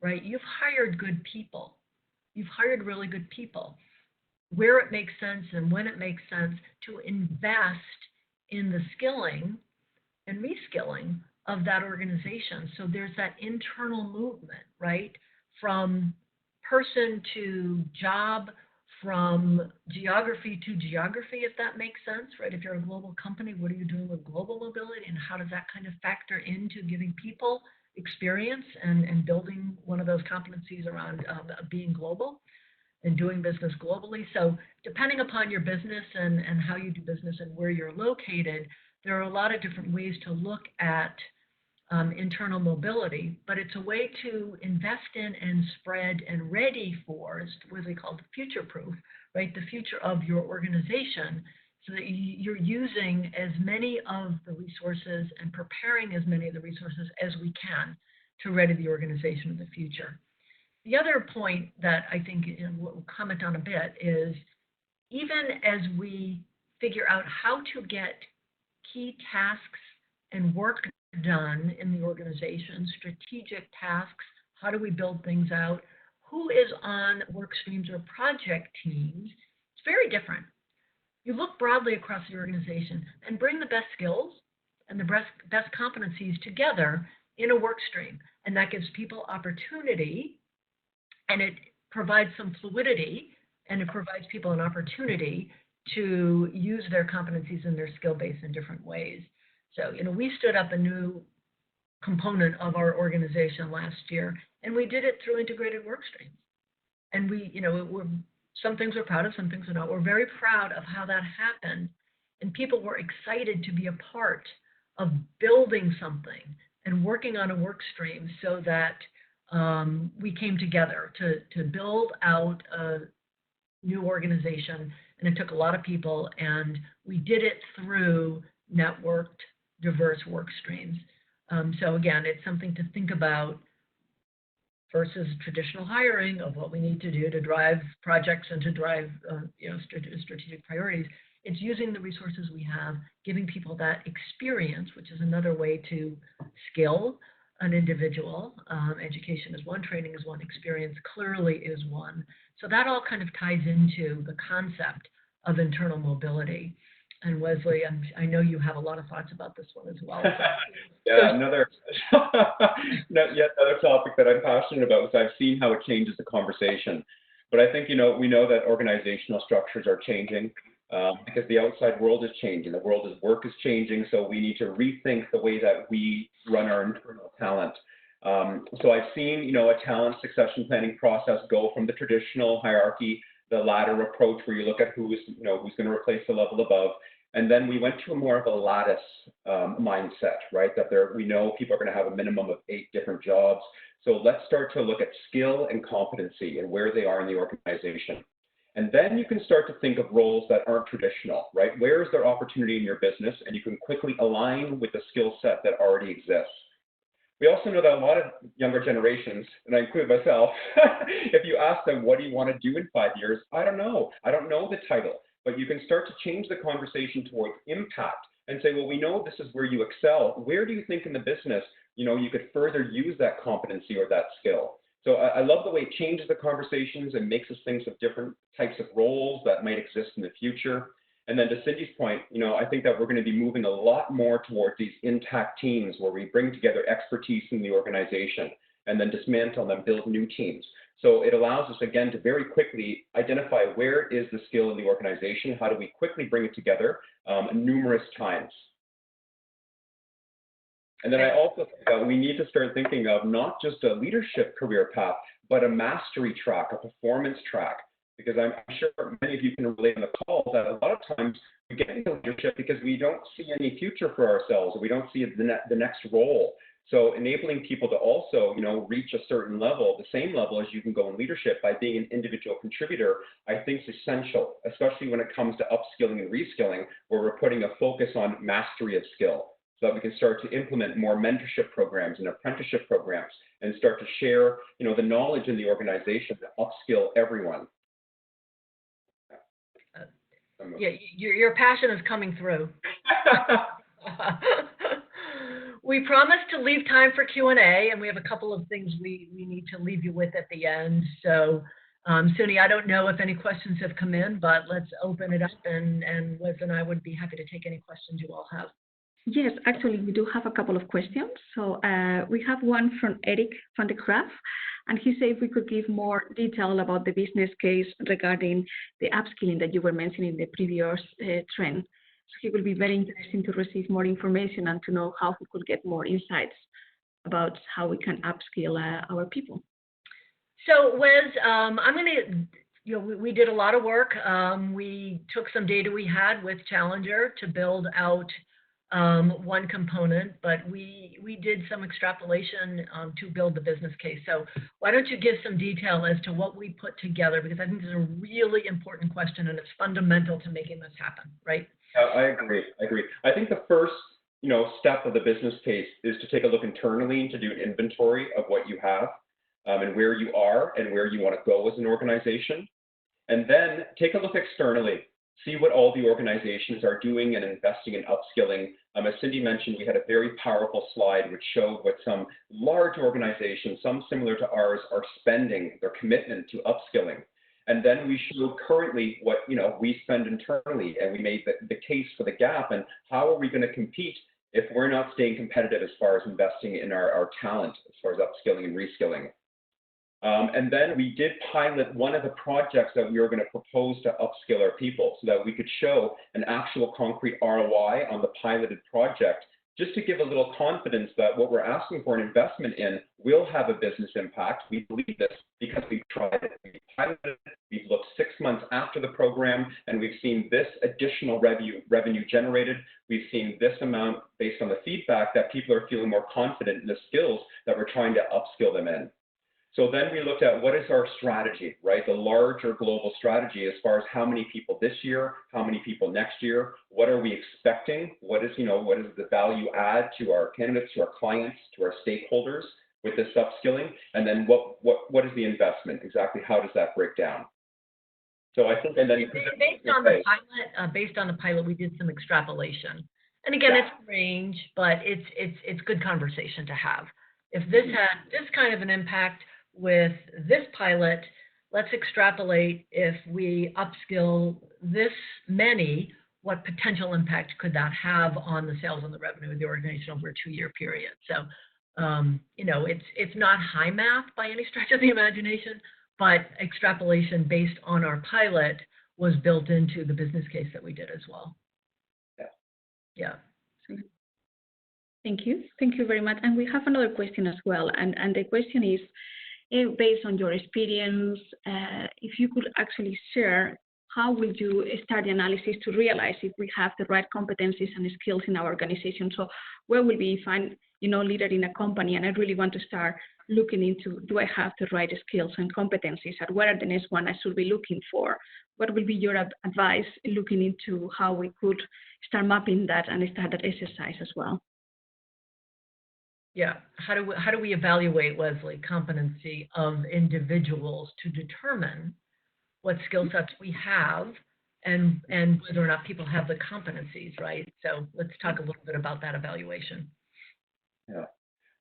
right? You've hired good people. You've hired really good people. Where it makes sense and when it makes sense to invest in the skilling and reskilling of that organization. So there's that internal movement, right? From person to job, from geography to geography, if that makes sense, right? If you're a global company, what are you doing with global mobility, and how does that kind of factor into giving people experience and building one of those competencies around being global and doing business globally? So depending upon your business and how you do business and where you're located, there are a lot of different ways to look at internal mobility, but it's a way to invest in and spread and ready for, what they call the future-proof, right? The future of your organization, so that you're using as many of the resources and preparing as many of the resources as we can to ready the organization of the future. The other point that I think we'll comment on a bit is, even as we figure out how to get key tasks and work done in the organization, strategic tasks, how do we build things out, who is on work streams or project teams, it's very different. You look broadly across the organization and bring the best skills and the best competencies together in a work stream. And that gives people opportunity, and it provides some fluidity, and it provides people an opportunity to use their competencies and their skill base in different ways. So, we stood up a new component of our organization last year, and we did it through integrated work streams. And some things we're proud of, some things we're not. We're very proud of how that happened, and people were excited to be a part of building something and working on a work stream, so that we came together to build out a new organization. And it took a lot of people, and we did it through networked, diverse work streams. So again, it's something to think about versus traditional hiring of what we need to do to drive projects and to drive strategic priorities. It's using the resources we have, giving people that experience, which is another way to skill an individual. Education is one, training is one, experience clearly is one. So that all kind of ties into the concept of internal mobility. And Wesley, I know you have a lot of thoughts about this one as well. Yeah, another topic that I'm passionate about is I've seen how it changes the conversation. But I think, we know that organizational structures are changing because the outside world is changing. The world of work is changing, so we need to rethink the way that we run our internal talent. So I've seen, a talent succession planning process go from the traditional hierarchy, the ladder approach, where you look at who's going to replace the level above. And then we went to more of a lattice mindset, right? That we know people are going to have a minimum of 8 different jobs. So let's start to look at skill and competency and where they are in the organization. And then you can start to think of roles that aren't traditional, right? Where is there opportunity in your business? And you can quickly align with the skill set that already exists. We also know that a lot of younger generations, and I include myself, if you ask them, what do you want to do in 5 years? I don't know. I don't know the title. But you can start to change the conversation towards impact and say, well, we know this is where you excel. Where do you think in the business, you could further use that competency or that skill? So I love the way it changes the conversations and makes us think of different types of roles that might exist in the future. And then to Cindy's point, I think that we're going to be moving a lot more towards these intact teams where we bring together expertise in the organization and then dismantle them, build new teams. So it allows us, again, to very quickly identify where is the skill in the organization, how do we quickly bring it together numerous times. And then I also think we need to start thinking of not just a leadership career path, but a mastery track, a performance track. Because I'm sure many of you can relate on the call that a lot of times we get into leadership because we don't see any future for ourselves, or we don't see the next role. So enabling people to also, reach a certain level, the same level as you can go in leadership by being an individual contributor, I think is essential, especially when it comes to upskilling and reskilling, where we're putting a focus on mastery of skill, so that we can start to implement more mentorship programs and apprenticeship programs and start to share, the knowledge in the organization to upskill everyone. Yeah, your passion is coming through. We promised to leave time for Q&A, and we have a couple of things we need to leave you with at the end. So, Suni, I don't know if any questions have come in, but let's open it up, and Wes and I would be happy to take any questions you all have. Yes, actually, we do have a couple of questions. So we have one from Eric van de Graaf, and he said if we could give more detail about the business case regarding the upskilling that you were mentioning in the previous trend. So he will be very interested to receive more information and to know how he could get more insights about how we can upskill our people. So Wes, I'm going to, we did a lot of work. We took some data we had with Challenger to build out one component, but we did some extrapolation to build the business case. So why don't you give some detail as to what we put together, because I think this is a really important question and it's fundamental to making this happen, right? I agree. I think the first step of the business case is to take a look internally and to do an inventory of what you have and where you are and where you want to go as an organization. And then take a look externally, see what all the organizations are doing and investing in upskilling. As Cindy mentioned, we had a very powerful slide which showed what some large organizations, some similar to ours, are spending, their commitment to upskilling. And then we showed currently what we spend internally, and we made the case for the gap and how are we going to compete if we're not staying competitive as far as investing in our talent, as far as upskilling and reskilling. And then we did pilot one of the projects that we were going to propose to upskill our people so that we could show an actual concrete ROI on the piloted project, just to give a little confidence that what we're asking for an investment in will have a business impact. We believe this because we've tried it. We've piloted it. We've looked 6 months after the program, and we've seen this additional revenue generated. We've seen this amount based on the feedback that people are feeling more confident in the skills that we're trying to upskill them in. So then we looked at what is our strategy, right? The larger global strategy as far as how many people this year, how many people next year, what are we expecting? What is the value add to our candidates, to our clients, to our stakeholders with this upskilling? And then what is the investment? Exactly how does that break down? So I think, and then based on the pilot, we did some extrapolation. And again, it's range, but it's good conversation to have. If this had this kind of an impact with this pilot, let's extrapolate if we upskill this many, what potential impact could that have on the sales and the revenue of the organization over a 2-year period? So, it's not high math by any stretch of the imagination, but extrapolation based on our pilot was built into the business case that we did as well. Yeah. Thank you. Thank you very much. And we have another question as well. And the question is, based on your experience, if you could actually share, how will you start the analysis to realize if we have the right competencies and skills in our organization? So where will we find, leader in a company, and I really want to start looking into, do I have the right skills and competencies, and what are the next one I should be looking for? What will be your advice looking into how we could start mapping that and start that exercise as well? Yeah, how do we evaluate, Wesley, competency of individuals to determine what skill sets we have and whether or not people have the competencies, right? So let's talk a little bit about that evaluation. Yeah,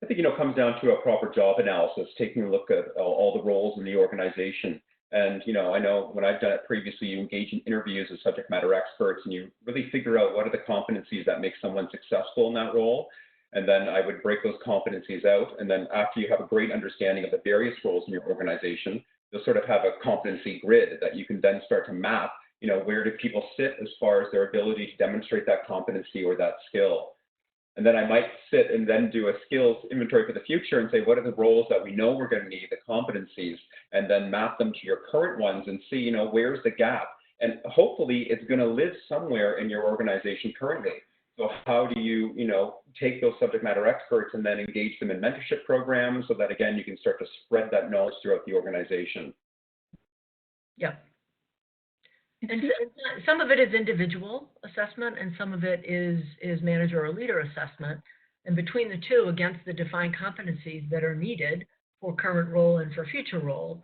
I think it comes down to a proper job analysis, taking a look at all the roles in the organization. And I know when I've done it previously, you engage in interviews with subject matter experts, and you really figure out what are the competencies that make someone successful in that role. And then I would break those competencies out. And then after you have a great understanding of the various roles in your organization, you'll sort of have a competency grid that you can then start to map, where do people sit as far as their ability to demonstrate that competency or that skill. And then I might sit and then do a skills inventory for the future and say, what are the roles that we know we're going to need, the competencies, and then map them to your current ones and see, where's the gap? And hopefully it's going to live somewhere in your organization currently. So how do you, take those subject matter experts and then engage them in mentorship programs so that, again, you can start to spread that knowledge throughout the organization? Yeah. And some of it is individual assessment and some of it is manager or leader assessment. And between the two, against the defined competencies that are needed for current role and for future role,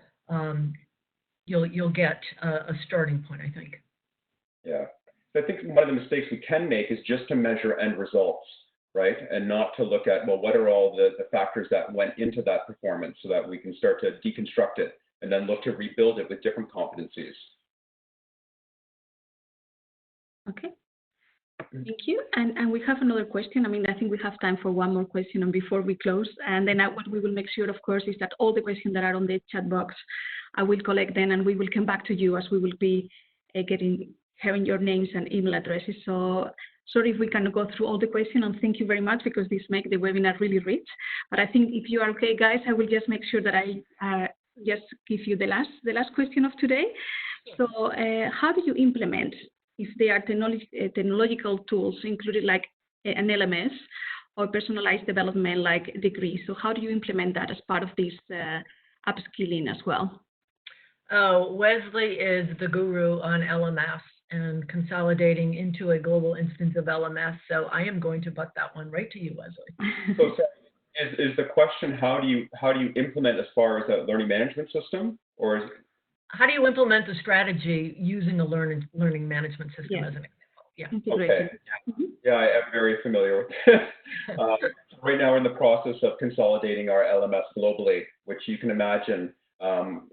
you'll get a starting point, I think. Yeah. I think one of the mistakes we can make is just to measure end results, right? And not to look at, well, what are all the factors that went into that performance so that we can start to deconstruct it and then look to rebuild it with different competencies. Okay. Thank you. And we have another question. I think we have time for one more question and before we close. And then what we will make sure, of course, is that all the questions that are on the chat box, I will collect them and we will come back to you as we will be having your names and email addresses. So sorry if we cannot go through all the questions, and thank you very much because this makes the webinar really rich. But I think if you are okay, guys, I will just make sure that I just give you the last question of today. So how do you implement, if they are technological tools included like an LMS or personalized development like degree. So how do you implement that as part of this upskilling as well? Oh, Wesley is the guru on LMS and consolidating into a global instance of LMS. So I am going to butt that one right to you, Wesley. So is the question, how do you implement as far as a learning management system, or is it... How do you implement the strategy using a learning management system as an example? Yeah. Okay. Yeah, I am very familiar with this. Right now we're in the process of consolidating our LMS globally, which you can imagine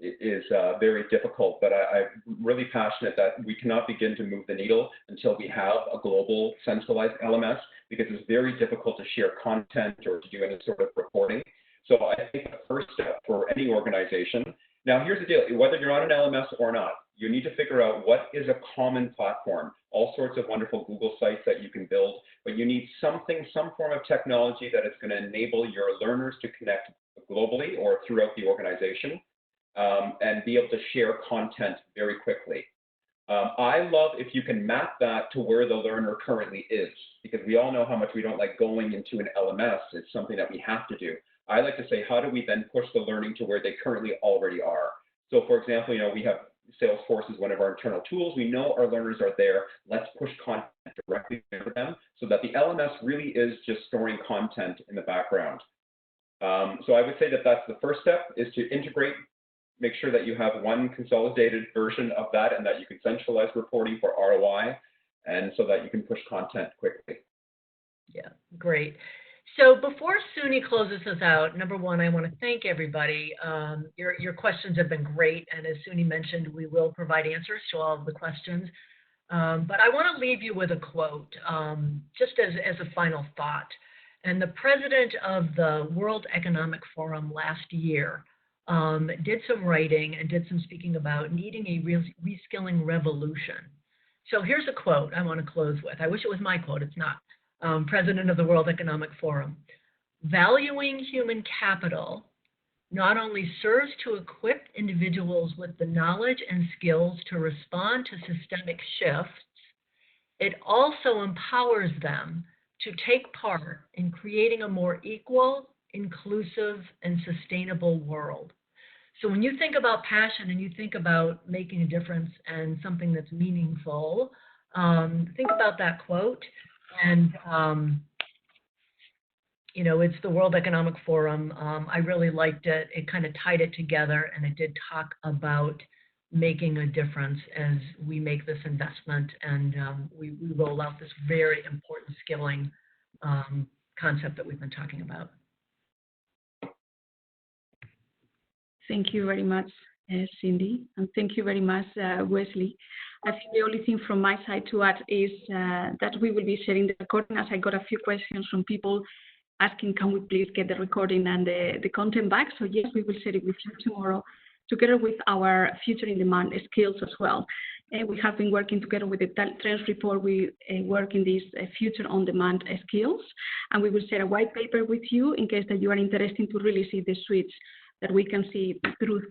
is very difficult, but I'm really passionate that we cannot begin to move the needle until we have a global centralized LMS, because it's very difficult to share content or to do any sort of reporting. So I think the first step for any organization, now here's the deal, whether you're on an LMS or not, you need to figure out what is a common platform. All sorts of wonderful Google sites that you can build, but you need some form of technology that is going to enable your learners to connect globally or throughout the organization and be able to share content very quickly. I love if you can map that to where the learner currently is, because we all know how much we don't like going into an LMS. It's something that we have to do. I like to say, how do we then push the learning to where they currently already are? So for example, we have Salesforce is one of our internal tools. We know our learners are there. Let's push content directly to them so that the LMS really is just storing content in the background. So I would say that that's the first step, is to integrate, make sure that you have one consolidated version of that and that you can centralize reporting for ROI, and so that you can push content quickly. Yeah, great. So before Suni closes us out, number one, I want to thank everybody. Your questions have been great, and as Suni mentioned, we will provide answers to all of the questions. But I want to leave you with a quote, just as a final thought. And the president of the World Economic Forum last year did some writing and did some speaking about needing a reskilling revolution. So here's a quote I want to close with. I wish it was my quote. It's not. President of the World Economic Forum. Valuing human capital not only serves to equip individuals with the knowledge and skills to respond to systemic shifts, it also empowers them to take part in creating a more equal, inclusive, and sustainable world. So when you think about passion and you think about making a difference and something that's meaningful, think about that quote. And, it's the World Economic Forum. I really liked it. It kind of tied it together, and it did talk about making a difference as we make this investment and we roll out this very important skilling concept that we've been talking about. Thank you very much, Cindy, and thank you very much, Wesley. I think the only thing from my side to add is that we will be sharing the recording, as I got a few questions from people asking, can we please get the recording and the content back? So yes, we will share it with you tomorrow, together with our Future in Demand skills as well. We have been working together with the Trends Report. We work in these Future on Demand skills, and we will share a white paper with you in case that you are interested to really see the switch that we can see through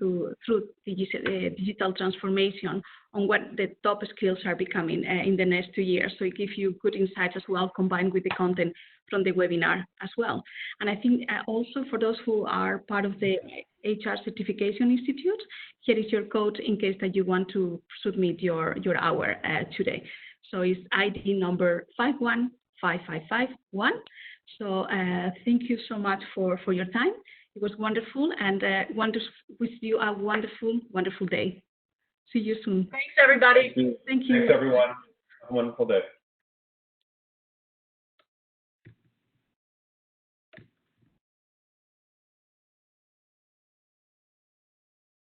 digital transformation on what the top skills are becoming in the next 2 years. So it gives you good insights as well, combined with the content from the webinar as well. And I think also for those who are part of the HR Certification Institute, here is your code in case that you want to submit your hour today. So it's ID number 515551. So thank you so much for your time. It was wonderful, and want to wish you a wonderful, wonderful day. See you soon. Thanks, everybody. Thank you. Thanks, everyone. Have a wonderful day.